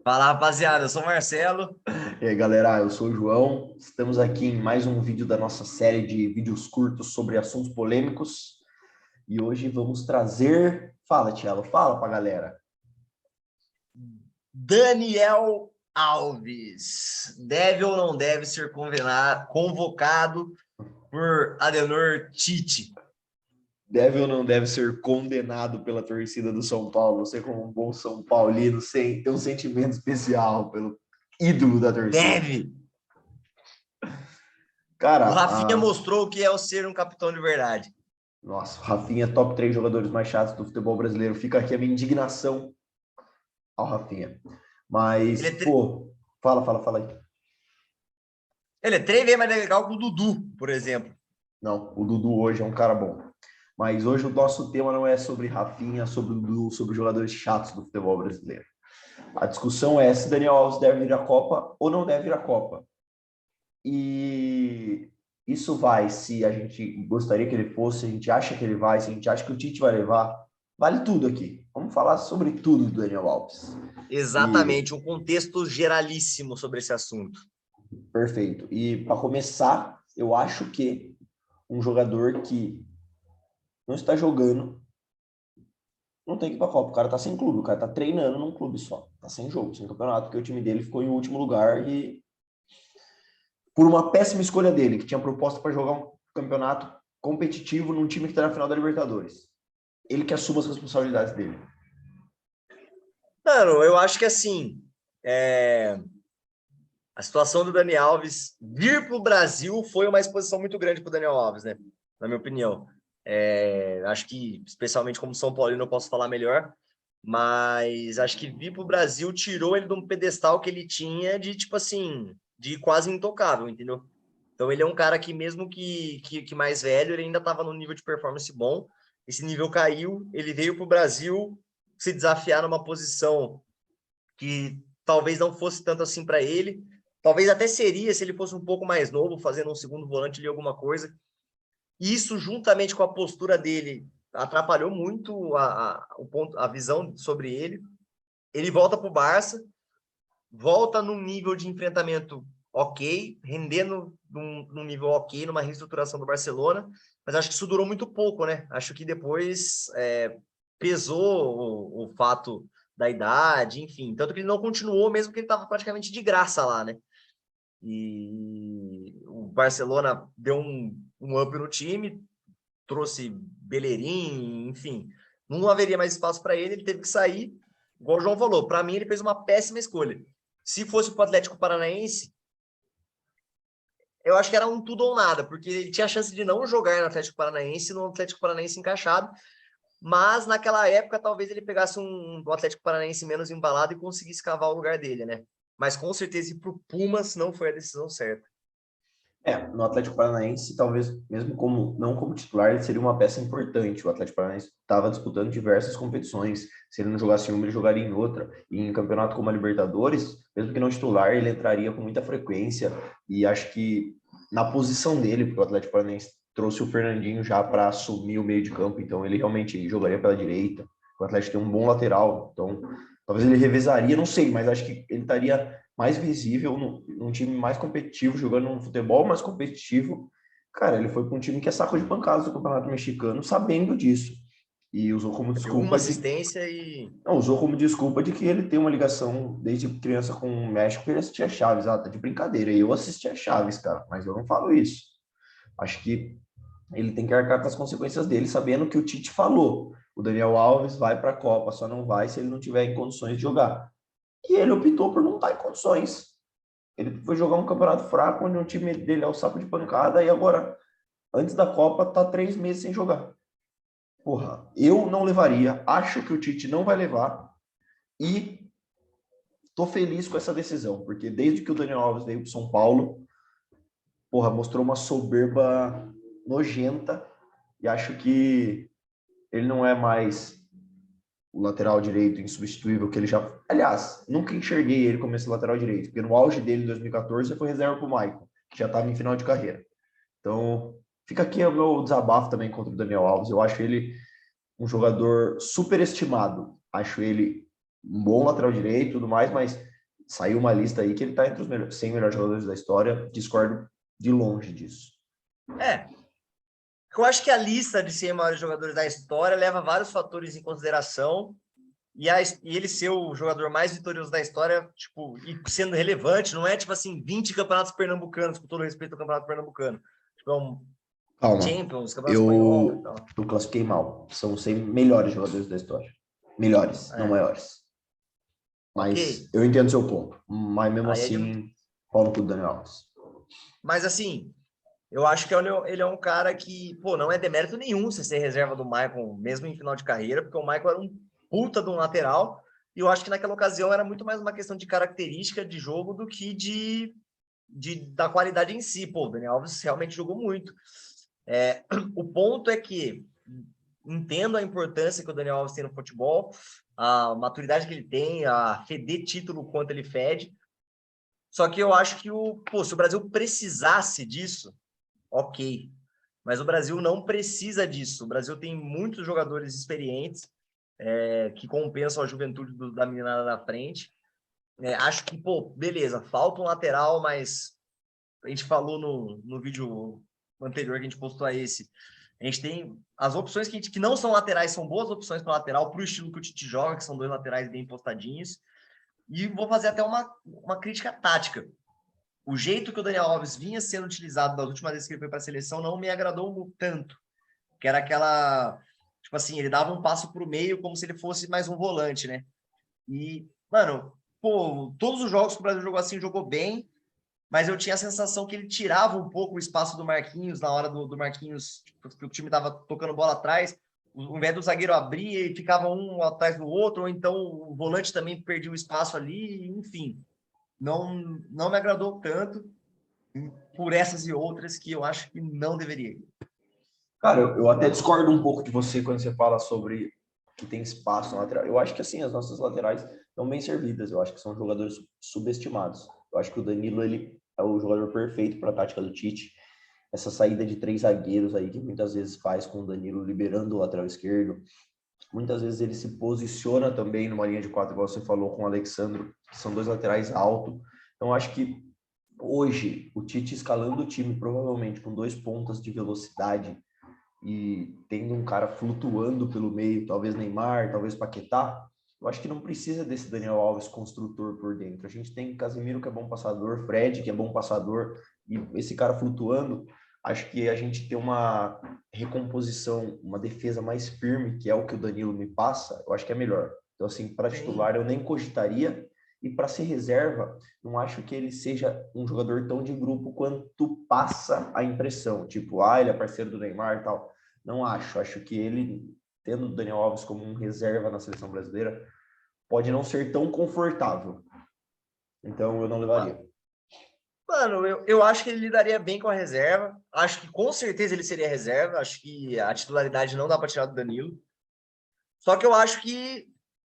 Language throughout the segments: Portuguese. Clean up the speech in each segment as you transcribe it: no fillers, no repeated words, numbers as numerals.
Fala, rapaziada, eu sou o Marcelo. E aí, galera, eu sou o João. Estamos aqui em mais um vídeo da nossa série de vídeos curtos sobre assuntos polêmicos. E hoje vamos trazer. Fala, Tiago, fala pra galera. Daniel Alves. Deve ou não deve ser convocado por Adenor Tite? Deve ou não deve ser condenado pela torcida do São Paulo? Você, como um bom São Paulino, tem um sentimento especial pelo ídolo da torcida. Deve. O Cara, Rafinha mostrou o que é o ser um capitão de verdade. nossa, o Rafinha, top 3 jogadores mais chatos do futebol brasileiro. Fica aqui a minha indignação ao Rafinha. Ele Mas, é, pô, fala aí. ele é 3 vezes mais legal que o Dudu, por exemplo. Não, o Dudu hoje é um cara bom. Mas hoje o nosso tema não é sobre Rafinha, sobre o Dudu, sobre jogadores chatos do futebol brasileiro. A discussão é se Daniel Alves deve ir à Copa ou não deve ir à Copa. E isso vai se a gente gostaria que ele fosse, se a gente acha que ele vai, se a gente acha que o Tite vai levar. Vale tudo aqui. Vamos falar sobre tudo do Daniel Alves. E Exatamente, um contexto geralíssimo sobre esse assunto. perfeito. E para começar, eu acho que um jogador que não está jogando não tem que ir pra Copa. O cara tá sem clube, o cara tá treinando num clube só. Tá sem jogo, sem campeonato, porque o time dele ficou em último lugar e por uma péssima escolha dele, que tinha proposta para jogar um campeonato competitivo num time que tá na final da Libertadores. Ele que assuma as responsabilidades dele. Mano, eu acho que assim, a situação do Dani Alves vir para o Brasil foi uma exposição muito grande para o Daniel Alves, né? Na minha opinião. Acho que, especialmente como São Paulino, eu posso falar melhor, mas acho que vir para o Brasil tirou ele de um pedestal que ele tinha de, tipo assim, de quase intocável, entendeu? Então ele é um cara que, mesmo que mais velho, ele ainda estava num nível de performance bom. Esse nível caiu, ele veio para o Brasil se desafiar numa posição que talvez não fosse tanto assim para ele. Talvez até seria se ele fosse um pouco mais novo, fazendo um segundo volante ali, alguma coisa. Isso, juntamente com a postura dele, atrapalhou muito a visão sobre ele. Ele volta para o Barça, volta num nível de enfrentamento ok, rendendo num nível ok, numa reestruturação do Barcelona, mas acho que isso durou muito pouco, né? Acho que depois pesou o fato da idade, enfim. Tanto que ele não continuou, mesmo que ele estava praticamente de graça lá, né? E o Barcelona deu um up no time, trouxe Bellerin, enfim. Não haveria mais espaço para ele, ele teve que sair. Igual o João falou, para mim ele fez uma péssima escolha. Se fosse para o Atlético Paranaense, eu acho que era um tudo ou nada, porque ele tinha a chance de não jogar no Atlético Paranaense, no Atlético Paranaense encaixado, mas naquela época talvez ele pegasse um Atlético Paranaense menos embalado e conseguisse cavar o lugar dele, né? Mas com certeza ir para o Pumas não foi a decisão certa. No Atlético Paranaense, talvez, mesmo como não como titular, ele seria uma peça importante. O Atlético Paranaense estava disputando diversas competições. Se ele não jogasse em uma, ele jogaria em outra. E em campeonato como a Libertadores, mesmo que não titular, ele entraria com muita frequência. E acho que na posição dele, porque o Atlético Paranaense trouxe o Fernandinho já para assumir o meio de campo, então ele realmente jogaria pela direita. O Atlético tem um bom lateral, então talvez ele revezaria, não sei, mas acho que ele estaria mais visível, num time mais competitivo, jogando um futebol mais competitivo. Cara, ele foi para um time que é saco de pancadas do Campeonato Mexicano, sabendo disso. E usou como Deu uma desculpa de. assistência e. Não, usou como desculpa de que ele tem uma ligação desde criança com o México, ele assistia Chaves. Ah, tá de brincadeira. Eu assistia Chaves, cara, mas eu não falo isso. Acho que ele tem que arcar com as consequências dele, sabendo que o Tite falou. O Daniel Alves vai para a Copa, só não vai se ele não tiver em condições de jogar. E ele optou por não estar em condições. Ele foi jogar um campeonato fraco, onde o time dele é o saco de pancada, e agora, antes da Copa, tá 3 meses sem jogar. Porra, eu não levaria, acho que o Tite não vai levar, e tô feliz com essa decisão, porque desde que o Daniel Alves veio pro São Paulo, porra, mostrou uma soberba nojenta, e acho que ele não é mais o lateral direito insubstituível que ele já. Aliás, nunca enxerguei ele como esse lateral direito, porque no auge dele em 2014 foi reserva para o Maicon, que já estava em final de carreira. Então, fica aqui o meu desabafo também contra o Daniel Alves. Eu acho ele um jogador superestimado. Acho ele um bom lateral direito e tudo mais, mas saiu uma lista aí que ele tá entre os 100 melhores jogadores da história, discordo de longe disso. Eu acho que a lista de 100 maiores jogadores da história leva vários fatores em consideração, e ele ser o jogador mais vitorioso da história, tipo, e sendo relevante, não é tipo assim, 20 campeonatos pernambucanos, com todo respeito ao campeonato pernambucano. Tipo, é um Calma, Champions, campeonato espanhol e tal. eu classifiquei mal. São os 100 melhores jogadores da história. Melhores, não maiores. Mas eu entendo seu ponto. Mas mesmo assim, pau no cu do Daniel Alves. Mas assim, eu acho que ele é um cara que, pô, não é demérito nenhum você ser reserva do Michael, mesmo em final de carreira, porque o Michael era um puta de um lateral, e eu acho que naquela ocasião era muito mais uma questão de característica de jogo do que da qualidade em si. Pô, o Daniel Alves realmente jogou muito. O ponto é que entendo a importância que o Daniel Alves tem no futebol, a maturidade que ele tem, a feder título quanto ele fede, só que eu acho que se o Brasil precisasse disso, ok. Mas o Brasil não precisa disso. O Brasil tem muitos jogadores experientes que compensam a juventude da meninada na frente. Acho que, beleza, falta um lateral, mas a gente falou no vídeo anterior que a gente postou a esse. A gente tem as opções que não são laterais, são boas opções para lateral, para o estilo que o Tite joga, que são dois laterais bem postadinhos. E vou fazer até uma crítica tática. O jeito que o Daniel Alves vinha sendo utilizado das últimas vezes que ele foi para a seleção não me agradou tanto. Que era aquela... Tipo assim, ele dava um passo para o meio como se ele fosse mais um volante, né? E, mano, todos os jogos que o Brasil jogou assim, jogou bem, mas eu tinha a sensação que ele tirava um pouco o espaço do Marquinhos na hora do Marquinhos, que o time estava tocando bola atrás. Ao invés do zagueiro abrir, ele ficava um atrás do outro, ou então o volante também perdia o espaço ali, enfim. Não me agradou tanto por essas e outras que eu acho que não deveria. Cara, eu até discordo um pouco de você quando você fala sobre que tem espaço na lateral. Eu acho que assim, as nossas laterais estão bem servidas. Eu acho que são jogadores subestimados. Eu acho que o Danilo, ele é o jogador perfeito para a tática do Tite. Essa saída de 3 zagueiros aí que muitas vezes faz com o Danilo liberando o lateral esquerdo. Muitas vezes ele se posiciona também numa linha de 4, igual você falou com o Alexandro, que são 2 laterais altos. Então, acho que hoje, o Tite escalando o time, provavelmente com 2 pontas de velocidade e tendo um cara flutuando pelo meio, talvez Neymar, talvez Paquetá, eu acho que não precisa desse Daniel Alves construtor por dentro. A gente tem Casemiro, que é bom passador, Fred, que é bom passador, e esse cara flutuando, acho que a gente tem uma recomposição, uma defesa mais firme, que é o que o Danilo me passa, eu acho que é melhor. Então, assim, para titular eu nem cogitaria, e para ser reserva, não acho que ele seja um jogador tão de grupo quanto passa a impressão. Tipo, ele é parceiro do Neymar e tal. Não acho. Acho que ele, tendo o Daniel Alves como um reserva na seleção brasileira, pode não ser tão confortável. Então, eu não levaria. Mano, eu acho que ele lidaria bem com a reserva. Acho que com certeza ele seria reserva. Acho que a titularidade não dá para tirar do Danilo. Só que eu acho que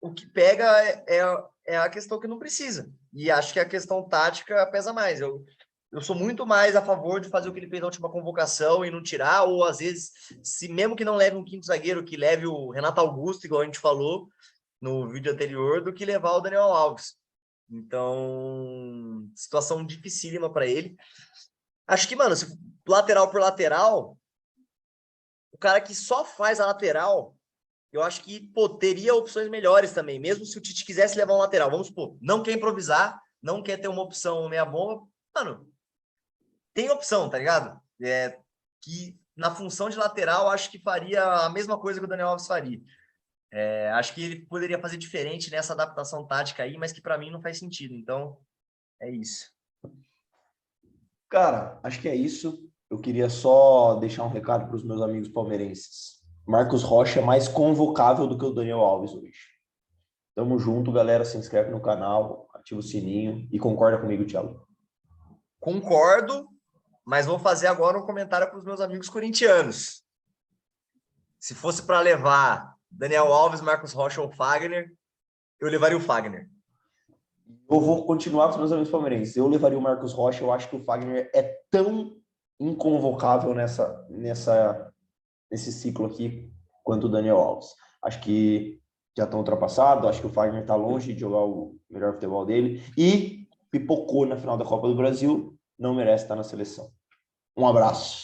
o que pega é a questão que não precisa. E acho que a questão tática pesa mais. Eu sou muito mais a favor de fazer o que ele fez na última convocação e não tirar, ou às vezes, se mesmo que não leve um quinto zagueiro, que leve o Renato Augusto, igual a gente falou no vídeo anterior, do que levar o Daniel Alves. Então, situação dificílima para ele. Acho que, mano, se lateral por lateral, o cara que só faz a lateral, eu acho que teria opções melhores também, mesmo se o Tite quisesse levar um lateral. Vamos supor, não quer improvisar, não quer ter uma opção meia bomba, mano, tem opção, tá ligado? Que na função de lateral, acho que faria a mesma coisa que o Daniel Alves faria. Acho que ele poderia fazer diferente nessa adaptação tática aí, mas que para mim não faz sentido. Então, é isso. Cara, acho que é isso. Eu queria só deixar um recado para os meus amigos palmeirenses. Marcos Rocha é mais convocável do que o Daniel Alves hoje. Tamo junto, galera. Se inscreve no canal, ativa o sininho e concorda comigo, Thiago. Concordo, mas vou fazer agora um comentário para os meus amigos corintianos. Se fosse para levar Daniel Alves, Marcos Rocha ou Fagner, eu levaria o Fagner. Eu vou continuar com os meus amigos palmeirenses. Eu levaria o Marcos Rocha. Eu acho que o Fagner é tão inconvocável nesse ciclo aqui quanto o Daniel Alves. Acho que já estão ultrapassados. Acho que o Fagner está longe de jogar o melhor futebol dele. E pipocou na final da Copa do Brasil, não merece estar na seleção. Um abraço.